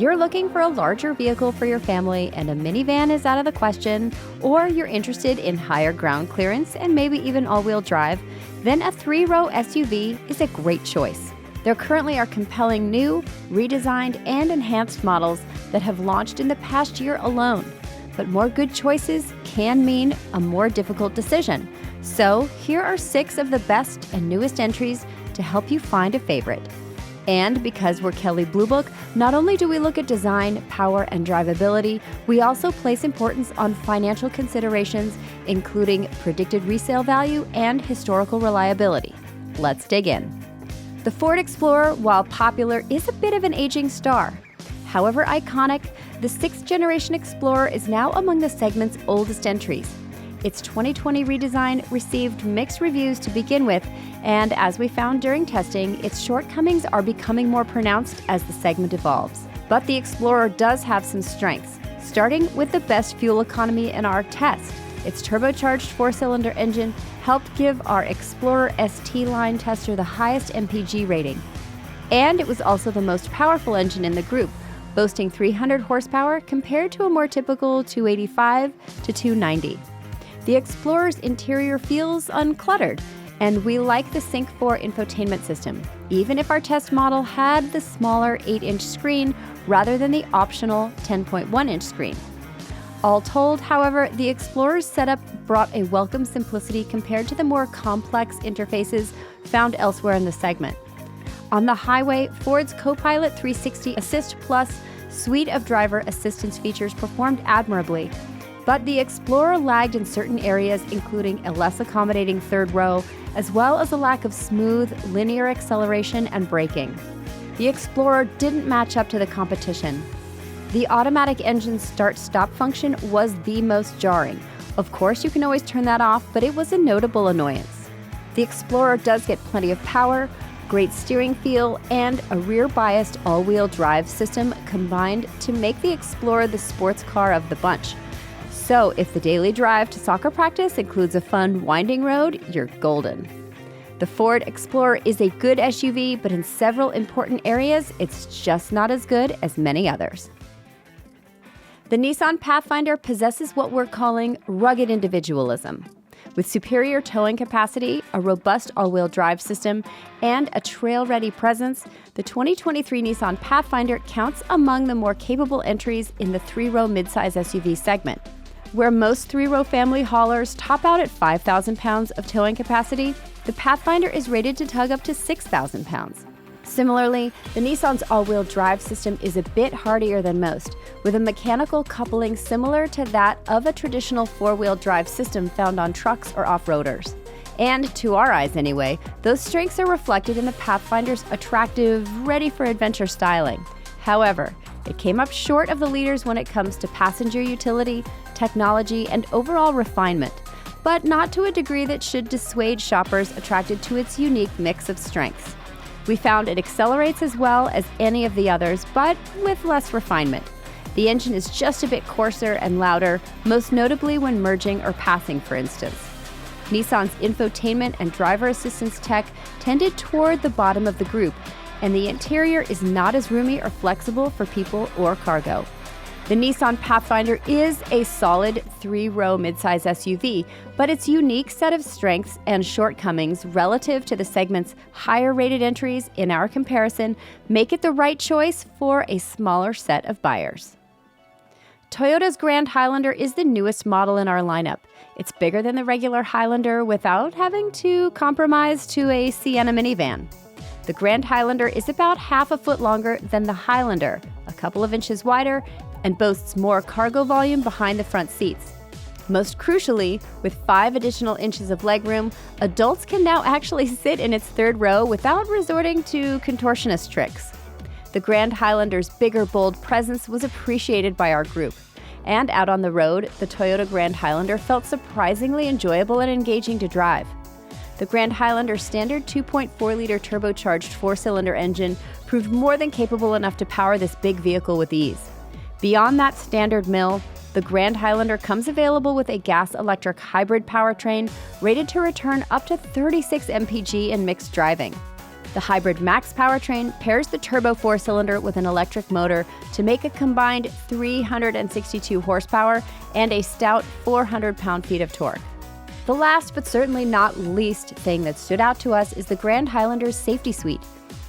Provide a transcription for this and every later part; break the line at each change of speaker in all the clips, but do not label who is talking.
you're looking for a larger vehicle for your family and a minivan is out of the question, or you're interested in higher ground clearance and maybe even all-wheel drive, then a 3-row SUV is a great choice. There currently are compelling new, redesigned, and enhanced models that have launched in the past year alone. But more good choices can mean a more difficult decision. So here are 6 of the best and newest entries to help you find a favorite. And because we're Kelley Blue Book, not only do we look at design, power, and drivability, we also place importance on financial considerations, including predicted resale value and historical reliability. Let's dig in. The Ford Explorer, while popular, is a bit of an aging star. However iconic, the 6th generation Explorer is now among the segment's oldest entries. Its 2020 redesign received mixed reviews to begin with, and as we found during testing, its shortcomings are becoming more pronounced as the segment evolves. But the Explorer does have some strengths, starting with the best fuel economy in our test. Its turbocharged 4-cylinder engine helped give our Explorer ST line tester the highest MPG rating. And it was also the most powerful engine in the group, boasting 300 horsepower compared to a more typical 285 to 290. The Explorer's interior feels uncluttered, and we like the Sync 4 infotainment system, even if our test model had the smaller 8-inch screen rather than the optional 10.1-inch screen. All told, however, the Explorer's setup brought a welcome simplicity compared to the more complex interfaces found elsewhere in the segment. On the highway, Ford's Copilot 360 Assist Plus suite of driver assistance features performed admirably, but the Explorer lagged in certain areas, including a less accommodating 3rd row, as well as a lack of smooth, linear acceleration and braking. The Explorer didn't match up to the competition. The automatic engine start-stop function was the most jarring. Of course, you can always turn that off, but it was a notable annoyance. The Explorer does get plenty of power, great steering feel, and a rear-biased all-wheel drive system combined to make the Explorer the sports car of the bunch. So if the daily drive to soccer practice includes a fun winding road, you're golden. The Ford Explorer is a good SUV, but in several important areas, it's just not as good as many others. The Nissan Pathfinder possesses what we're calling rugged individualism. With superior towing capacity, a robust all-wheel drive system, and a trail-ready presence, the 2023 Nissan Pathfinder counts among the more capable entries in the 3-row midsize SUV segment. Where most 3-row family haulers top out at 5,000 pounds of towing capacity, the Pathfinder is rated to tug up to 6,000 pounds. Similarly, the Nissan's all-wheel drive system is a bit hardier than most, with a mechanical coupling similar to that of a traditional 4-wheel drive system found on trucks or off-roaders. And to our eyes anyway, those strengths are reflected in the Pathfinder's attractive, ready-for-adventure styling. However, it came up short of the leaders when it comes to passenger utility, technology, and overall refinement, but not to a degree that should dissuade shoppers attracted to its unique mix of strengths. We found it accelerates as well as any of the others, but with less refinement. The engine is just a bit coarser and louder, most notably when merging or passing, for instance. Nissan's infotainment and driver assistance tech tended toward the bottom of the group, and the interior is not as roomy or flexible for people or cargo. The Nissan Pathfinder is a solid 3-row midsize SUV, but its unique set of strengths and shortcomings relative to the segment's higher-rated entries in our comparison make it the right choice for a smaller set of buyers. Toyota's Grand Highlander is the newest model in our lineup. It's bigger than the regular Highlander without having to compromise to a Sienna minivan. The Grand Highlander is about half a foot longer than the Highlander, a couple of inches wider, and boasts more cargo volume behind the front seats. Most crucially, with 5 additional inches of legroom, adults can now actually sit in its 3rd row without resorting to contortionist tricks. The Grand Highlander's bigger, bold presence was appreciated by our group. And out on the road, the Toyota Grand Highlander felt surprisingly enjoyable and engaging to drive. The Grand Highlander's standard 2.4-liter turbocharged 4-cylinder engine proved more than capable enough to power this big vehicle with ease. Beyond that standard mill, the Grand Highlander comes available with a gas-electric hybrid powertrain rated to return up to 36 mpg in mixed driving. The Hybrid Max powertrain pairs the turbo 4-cylinder with an electric motor to make a combined 362 horsepower and a stout 400 pound-feet of torque. The last but certainly not least thing that stood out to us is the Grand Highlander's safety suite.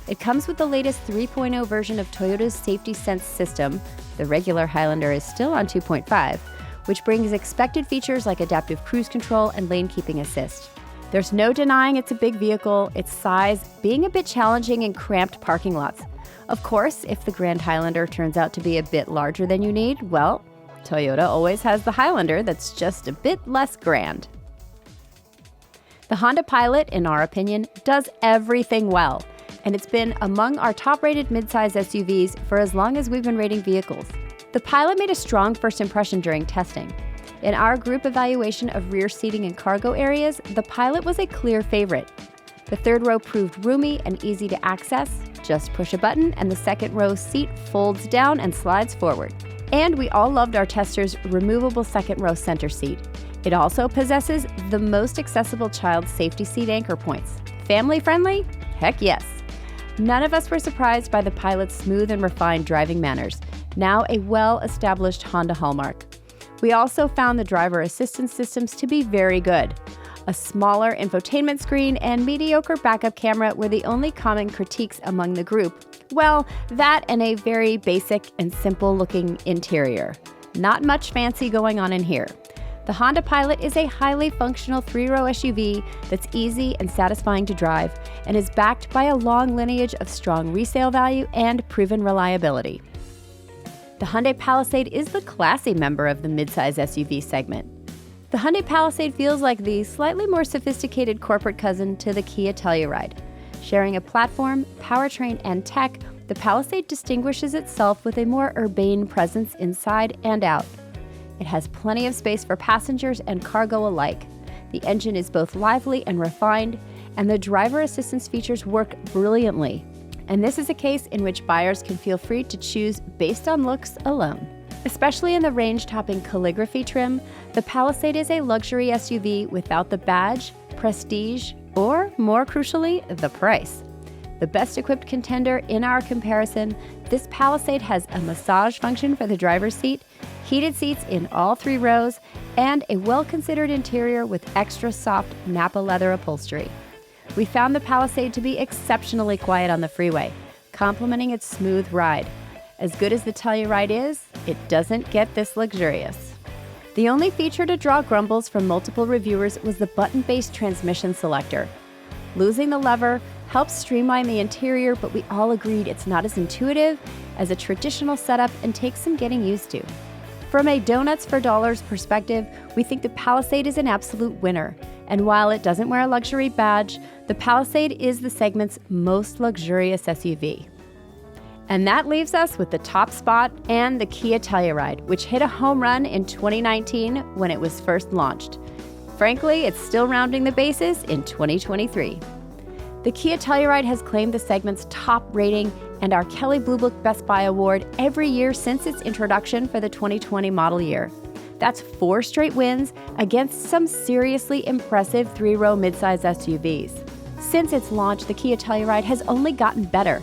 It comes with the latest 3.0 version of Toyota's Safety Sense system. The regular Highlander is still on 2.5, which brings expected features like adaptive cruise control and lane keeping assist. There's no denying it's a big vehicle, its size being a bit challenging in cramped parking lots. Of course, if the Grand Highlander turns out to be a bit larger than you need, well, Toyota always has the Highlander that's just a bit less grand. The Honda Pilot, in our opinion, does everything well, and it's been among our top-rated midsize SUVs for as long as we've been rating vehicles. The Pilot made a strong first impression during testing. In our group evaluation of rear seating and cargo areas, the Pilot was a clear favorite. The third row proved roomy and easy to access. Just push a button and the second row seat folds down and slides forward. And we all loved our tester's removable second row center seat. It also possesses the most accessible child safety seat anchor points. Family friendly? Heck yes. None of us were surprised by the Pilot's smooth and refined driving manners, now a well-established Honda hallmark. We also found the driver assistance systems to be very good. A smaller infotainment screen and mediocre backup camera were the only common critiques among the group. Well, that and a very basic and simple looking interior. Not much fancy going on in here. The Honda Pilot is a highly functional 3-row SUV that's easy and satisfying to drive and is backed by a long lineage of strong resale value and proven reliability. The Hyundai Palisade is the classy member of the midsize SUV segment. The Hyundai Palisade feels like the slightly more sophisticated corporate cousin to the Kia Telluride. Sharing a platform, powertrain, and tech, the Palisade distinguishes itself with a more urbane presence inside and out. It has plenty of space for passengers and cargo alike. The engine is both lively and refined, and the driver assistance features work brilliantly. And this is a case in which buyers can feel free to choose based on looks alone. Especially in the range-topping calligraphy trim, the Palisade is a luxury SUV without the badge, prestige, or, more crucially, the price. The best-equipped contender in our comparison, this Palisade has a massage function for the driver's seat, heated seats in all 3 rows, and a well-considered interior with extra soft Napa leather upholstery. We found the Palisade to be exceptionally quiet on the freeway, complementing its smooth ride. As good as the Telluride is, it doesn't get this luxurious. The only feature to draw grumbles from multiple reviewers was the button-based transmission selector. Losing the lever helps streamline the interior, but we all agreed it's not as intuitive as a traditional setup and takes some getting used to. From a donuts for dollars perspective, we think the Palisade is an absolute winner. And while it doesn't wear a luxury badge, the Palisade is the segment's most luxurious SUV. And that leaves us with the top spot and the Kia Telluride, which hit a home run in 2019 when it was first launched. Frankly, it's still rounding the bases in 2023. The Kia Telluride has claimed the segment's top rating and our Kelley Blue Book Best Buy Award every year since its introduction for the 2020 model year. That's 4 straight wins against some seriously impressive 3-row midsize SUVs. Since its launch, the Kia Telluride has only gotten better.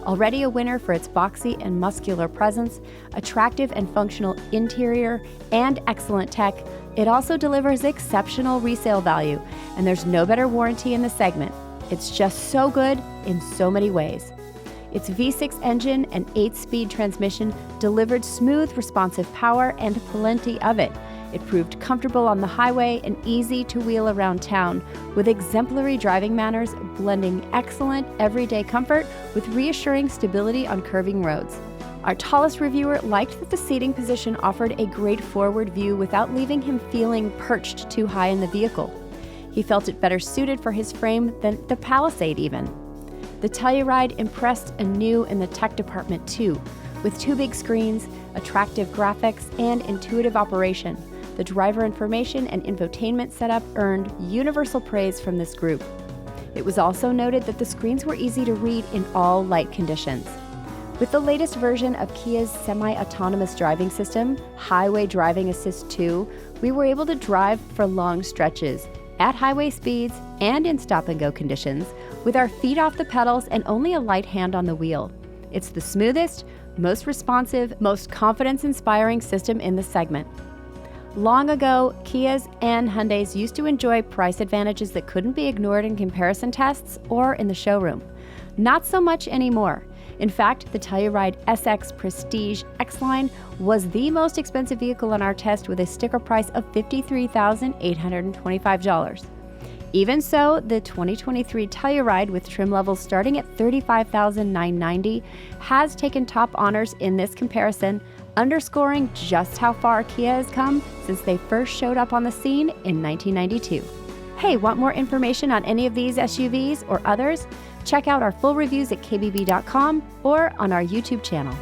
Already a winner for its boxy and muscular presence, attractive and functional interior, and excellent tech, it also delivers exceptional resale value, and there's no better warranty in the segment. It's just so good in so many ways. Its V6 engine and 8-speed transmission delivered smooth, responsive power and plenty of it. It proved comfortable on the highway and easy to wheel around town, with exemplary driving manners blending excellent everyday comfort with reassuring stability on curving roads. Our tallest reviewer liked that the seating position offered a great forward view without leaving him feeling perched too high in the vehicle. He felt it better suited for his frame than the Palisade even. The Telluride impressed anew in the tech department too. With 2 big screens, attractive graphics, and intuitive operation, the driver information and infotainment setup earned universal praise from this group. It was also noted that the screens were easy to read in all light conditions. With the latest version of Kia's semi-autonomous driving system, Highway Driving Assist 2, we were able to drive for long stretches, at highway speeds, and in stop-and-go conditions, with our feet off the pedals and only a light hand on the wheel. It's the smoothest, most responsive, most confidence-inspiring system in the segment. Long ago, Kias and Hyundais used to enjoy price advantages that couldn't be ignored in comparison tests or in the showroom. Not so much anymore. In fact, the Telluride SX Prestige X-Line was the most expensive vehicle on our test with a sticker price of $53,825. Even so, the 2023 Telluride with trim levels starting at $35,990 has taken top honors in this comparison, underscoring just how far Kia has come since they first showed up on the scene in 1992. Hey, want more information on any of these SUVs or others? Check out our full reviews at kbb.com or on our YouTube channel.